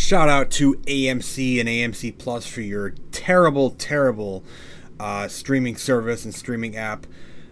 Shout out to AMC and AMC Plus for your terrible streaming service and streaming app.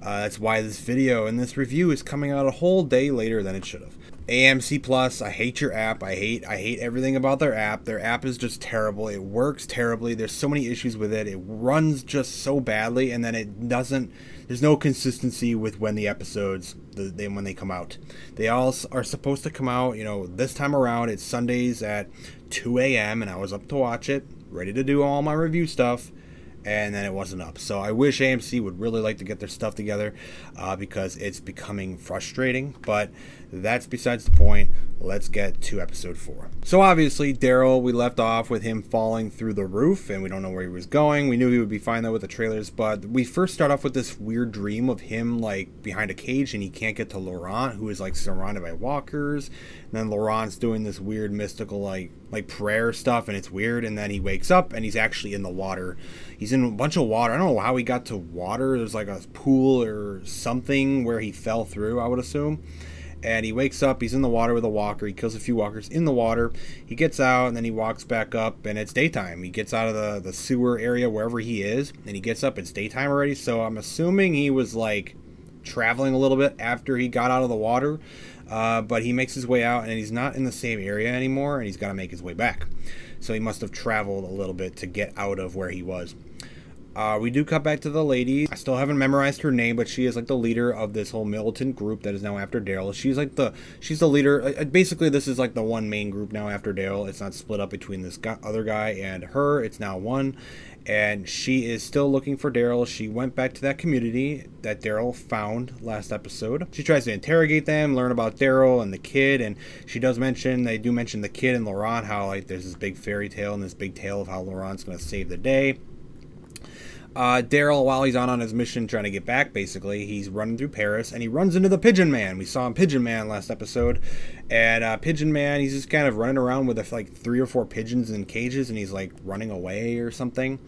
That's why this video and this review is coming out a whole day later than it should have. AMC Plus, I hate your app. I hate everything about their app. Their app is just terrible. It works terribly. There's so many issues with it. It runs just so badly, and then it doesn't. There's no consistency with when the episodes, when they come out. They all are supposed to come out, this time around. It's Sundays at 2 a.m. and I was up to watch it, ready to do all my review stuff. And then it wasn't up. So I wish AMC would really like to get their stuff together because it's becoming frustrating. But that's besides the point. Let's get to episode 4. So obviously, Daryl, we left off with him falling through the roof, and we don't know where he was going. We knew he would be fine though with the trailers, but we first start off with this weird dream of him like behind a cage, and he can't get to Laurent, who is like surrounded by walkers. And then Laurent's doing this weird mystical like prayer stuff, and it's weird. And then he wakes up, and he's actually in the water. He's in a bunch of water. I don't know how he got to water. There's like a pool or something where he fell through, I would assume. And he wakes up, he's in the water with a walker, he kills a few walkers in the water, he gets out, and then he walks back up, and it's daytime. He gets out of the sewer area wherever he is, and he gets up, it's daytime already, so I'm assuming he was like traveling a little bit after he got out of the water, but he makes his way out, and he's not in the same area anymore, and he's got to make his way back. So he must have traveled a little bit to get out of where he was. We do cut back to the lady. I still haven't memorized her name, but she is like the leader of this whole militant group that is now after Daryl. She's the leader. Basically, this is like the one main group now after Daryl. It's not split up between this other guy and her. It's now one. And she is still looking for Daryl. She went back to that community that Daryl found last episode. She tries to interrogate them, learn about Daryl and the kid, and they do mention the kid and Laurent, how like there's this big fairy tale and this big tale of how Laurent's going to save the day. Daryl, while he's on his mission trying to get back, basically, he's running through Paris, and he runs into the Pigeon Man. We saw him Pigeon Man last episode, and Pigeon Man, he's just kind of running around with like 3 or 4 pigeons in cages, and he's like running away or something.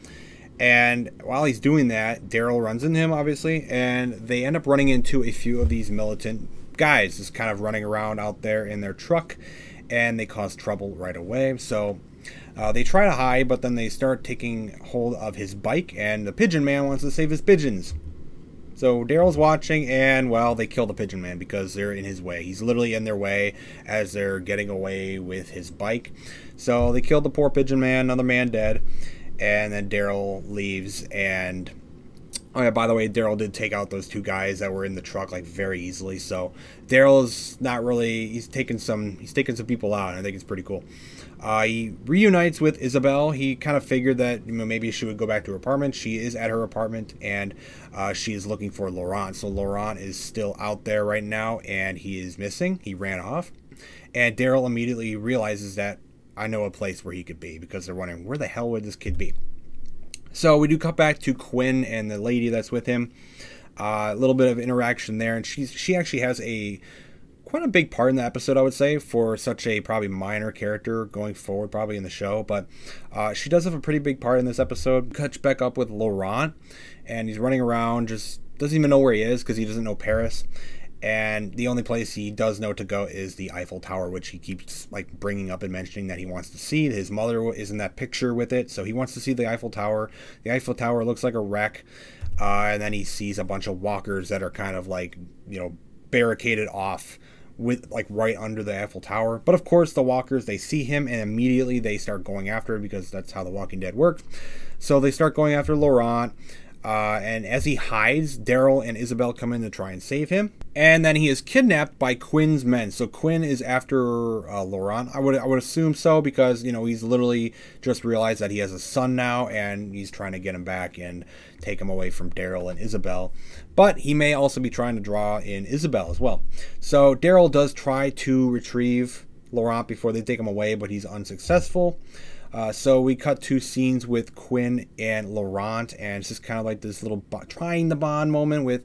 And while he's doing that, Daryl runs into him, obviously, and they end up running into a few of these militant guys, just kind of running around out there in their truck, and they cause trouble right away. So they try to hide, but then they start taking hold of his bike, and the Pigeon Man wants to save his pigeons. So Daryl's watching, and, well, they kill the Pigeon Man because they're in his way. He's literally in their way as they're getting away with his bike. So they killed the poor Pigeon Man, another man dead, and then Daryl leaves, and... oh yeah, by the way, Daryl did take out those 2 guys that were in the truck like very easily. So Daryl's not really, he's taking some people out, and I think it's pretty cool. He reunites with Isabelle. He kind of figured that maybe she would go back to her apartment. She is at her apartment, and she is looking for Laurent. So Laurent is still out there right now, and he is missing. He ran off, and Daryl immediately realizes that I know a place where he could be, because they're wondering where the hell would this kid be. So we do cut back to Quinn and the lady that's with him. A little bit of interaction there, and she actually has quite a big part in the episode, I would say, for such a probably minor character going forward probably in the show. But she does have a pretty big part in this episode. Cuts back up with Laurent, and he's running around, just doesn't even know where he is because he doesn't know Paris. And the only place he does know to go is the Eiffel Tower, which he keeps like bringing up and mentioning that he wants to see. His mother is in that picture with it, so he wants to see the Eiffel Tower. The Eiffel Tower looks like a wreck, and then he sees a bunch of walkers that are kind of like, barricaded off with like right under the Eiffel Tower. But of course, the walkers, they see him, and immediately they start going after him because that's how The Walking Dead works. So they start going after Laurent. And as he hides, Daryl and Isabelle come in to try and save him. And then he is kidnapped by Quinn's men. So Quinn is after Laurent. I would assume so, because, he's literally just realized that he has a son now, and he's trying to get him back and take him away from Daryl and Isabelle. But he may also be trying to draw in Isabelle as well. So Daryl does try to retrieve Laurent before they take him away, but he's unsuccessful. So we cut 2 scenes with Quinn and Laurent, and it's just kind of like this little trying the bond moment with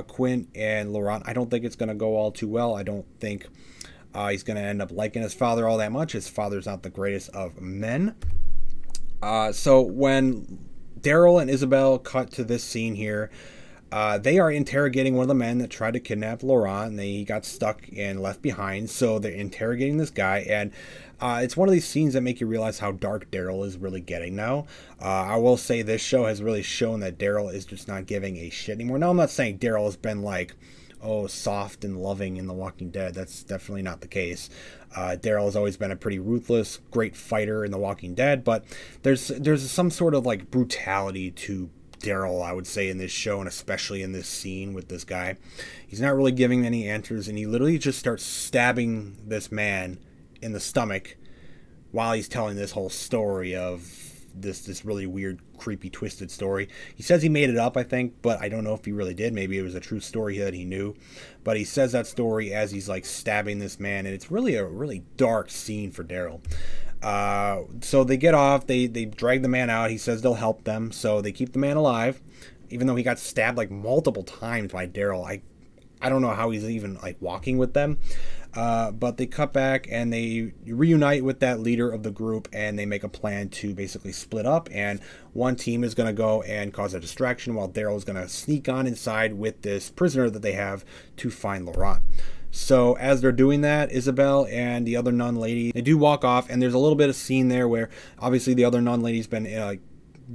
Quinn and Laurent. I don't think it's going to go all too well. I don't think he's going to end up liking his father all that much. His father's not the greatest of men. So when Daryl and Isabelle cut to this scene here, They are interrogating one of the men that tried to kidnap Laurent, and he got stuck and left behind. So they're interrogating this guy, and it's one of these scenes that make you realize how dark Daryl is really getting now. I will say this show has really shown that Daryl is just not giving a shit anymore. Now, I'm not saying Daryl has been like, oh, soft and loving in The Walking Dead. That's definitely not the case. Daryl has always been a pretty ruthless, great fighter in The Walking Dead, but there's some sort of like brutality to Daryl, I would say, in this show, and especially in this scene with this guy. He's not really giving any answers, and he literally just starts stabbing this man in the stomach while he's telling this whole story of this really weird, creepy, twisted story. He says he made it up, I think, but I don't know if he really did. Maybe it was a true story that he knew. But he says that story as he's like stabbing this man, and it's really a really dark scene for Daryl. So they get off, they drag the man out. He says they'll help them, so they keep the man alive, even though he got stabbed like multiple times by Daryl. I don't know how he's even like walking with them. But they cut back and they reunite with that leader of the group, and they make a plan to basically split up, and one team is going to go and cause a distraction while Daryl is going to sneak on inside with this prisoner that they have to find Laurent. So as they're doing that, Isabelle and the other nun lady, they do walk off, and there's a little bit of scene there where obviously the other nun lady's been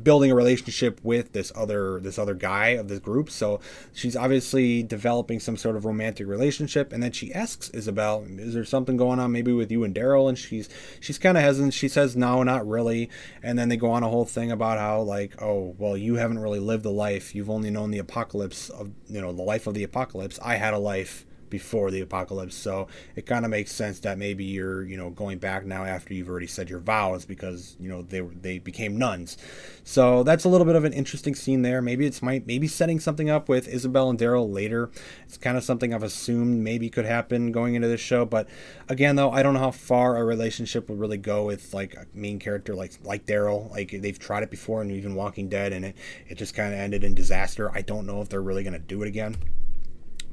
building a relationship with this other guy of this group. So she's obviously developing some sort of romantic relationship, and then she asks Isabelle, is there something going on maybe with you and Daryl? And she's kind of hesitant. She says no, not really. And then they go on a whole thing about how like, oh, well, you haven't really lived a life. You've only known the apocalypse of, the life of the apocalypse. I had a life before the apocalypse, so it kind of makes sense that maybe you're going back now after you've already said your vows, because they became nuns. So that's a little bit of an interesting scene there. Maybe it's maybe setting something up with Isabelle and Daryl later. It's kind of something I've assumed maybe could happen going into this show, but again, though, I don't know how far a relationship would really go with like a main character like Daryl. Like, they've tried it before in even Walking Dead, and it just kind of ended in disaster. I don't know if they're really gonna do it again.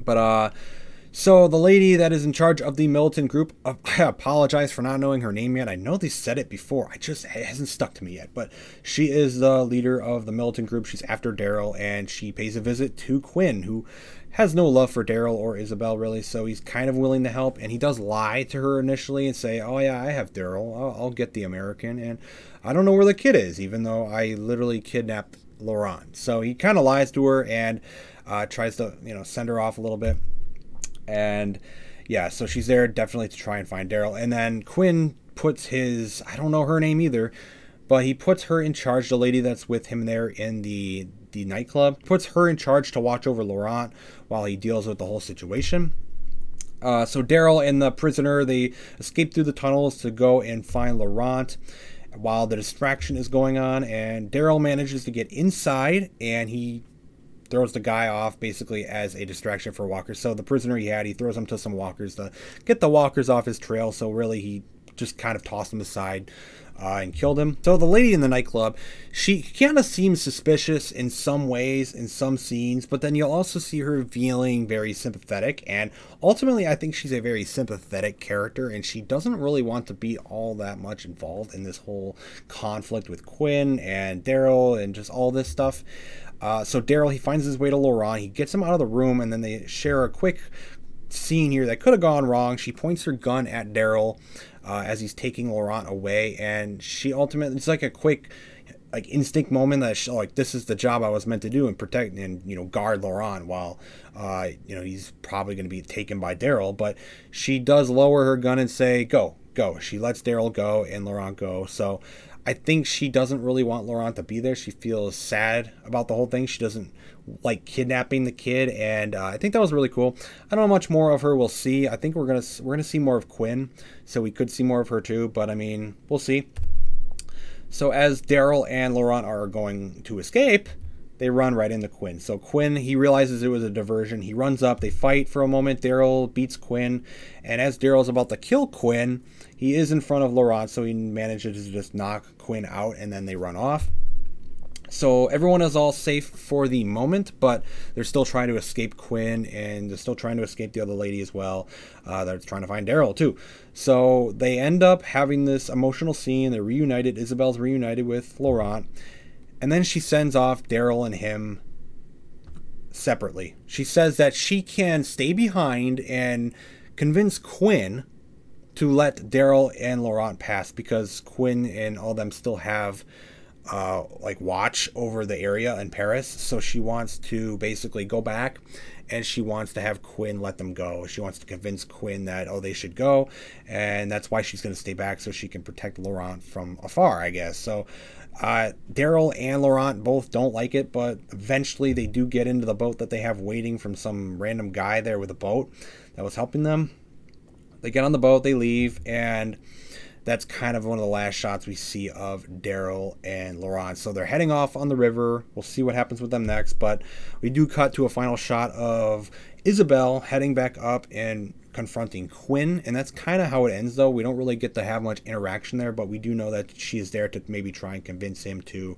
But so the lady that is in charge of the militant group, I apologize for not knowing her name yet. I know they said it before. It hasn't stuck to me yet. But she is the leader of the militant group. She's after Daryl, and she pays a visit to Quinn, who has no love for Daryl or Isabelle, really. So he's kind of willing to help, and he does lie to her initially and say, oh yeah, I have Daryl. I'll get the American, and I don't know where the kid is, even though I literally kidnapped Laurent. So he kind of lies to her and tries to send her off a little bit. And yeah, so she's there definitely to try and find Daryl. And then Quinn puts his, I don't know her name either, but he puts her in charge, the lady that's with him there in the nightclub, puts her in charge to watch over Laurent while he deals with the whole situation. So Daryl and the prisoner, they escape through the tunnels to go and find Laurent while the distraction is going on. And Daryl manages to get inside, and he throws the guy off basically as a distraction for walkers. So the prisoner he throws him to some walkers to get the walkers off his trail. So really he just kind of tossed him aside and killed him. So the lady in the nightclub, she kind of seems suspicious in some ways, in some scenes, but then you'll also see her feeling very sympathetic, and ultimately I think she's a very sympathetic character, and she doesn't really want to be all that much involved in this whole conflict with Quinn and Daryl and just all this stuff. So Daryl, he finds his way to Laurent, he gets him out of the room, and then they share a quick scene here that could have gone wrong. She points her gun at Daryl as he's taking Laurent away, and she ultimately, it's like a quick instinct moment that she, this is the job I was meant to do and protect and guard Laurent while he's probably going to be taken by Daryl. But she does lower her gun and say go. She lets Daryl go and Laurent go. So I think she doesn't really want Laurent to be there. She feels sad about the whole thing. She doesn't like kidnapping the kid, and I think that was really cool. I don't know how much more of her we'll see. I think we're gonna see more of Quinn, so we could see more of her too. But I mean, we'll see. So as Daryl and Laurent are going to escape, they run right into Quinn. So Quinn, he realizes it was a diversion. He runs up. They fight for a moment. Daryl beats Quinn, and as Daryl's about to kill Quinn, he is in front of Laurent, so he manages to just knock Quinn out, and then they run off. So everyone is all safe for the moment, but they're still trying to escape Quinn, and they're still trying to escape the other lady as well. They're trying to find Daryl too. So they end up having this emotional scene. They're reunited. Isabelle's reunited with Laurent, and then she sends off Daryl and him separately. She says that she can stay behind and convince Quinn to let DARYL and Laurent pass, because Quinn and all them still have like watch over the area in Paris. So she wants to basically go back, and she wants to have Quinn let them go. She wants to convince Quinn that, oh, they should go, and that's why she's going to stay back, so she can protect Laurent from afar, I guess. So DARYL and Laurent both don't like it, but eventually they do get into the boat that they have waiting from some random guy there with a boat that was helping them. They get on the boat, they leave, and that's kind of one of the last shots we see of DARYL and Laurent. So they're heading off on the river. We'll see what happens with them next, but we do cut to a final shot of Isabelle heading back up and confronting Quinn, and that's kind of how it ends, though. We don't really get to have much interaction there, but we do know that she is there to maybe try and convince him to,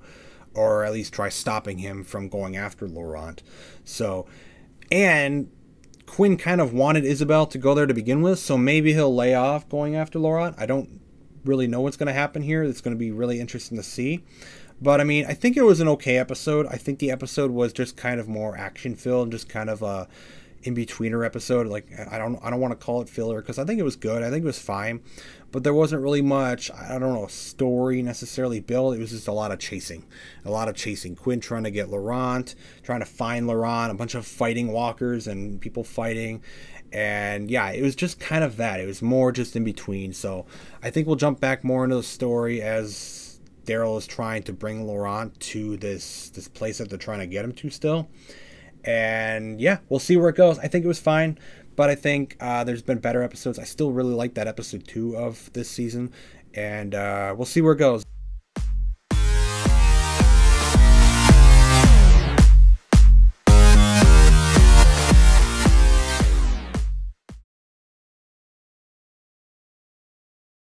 or at least try stopping him from going after Laurent. So, and Quinn kind of wanted Isabelle to go there to begin with, so maybe he'll lay off going after Laurent. I don't really know what's going to happen here. It's going to be really interesting to see. But I mean, I think it was an okay episode. I think the episode was just kind of more action filled, just kind of a in-betweener episode. Like, I don't want to call it filler, because I think it was good. I think it was fine, but there wasn't really much, I don't know, story necessarily built. It was just a lot of chasing. Quinn trying to get Laurent, trying to find Laurent, a bunch of fighting walkers and people fighting. And yeah, it was just kind of that. It was more just in between. So I think we'll jump back more into the story as DARYL is trying to bring Laurent to this place that they're trying to get him to still. And yeah, we'll see where it goes. I think it was fine, but I think there's been better episodes. I still really like that episode 2 of this season, and we'll see where it goes.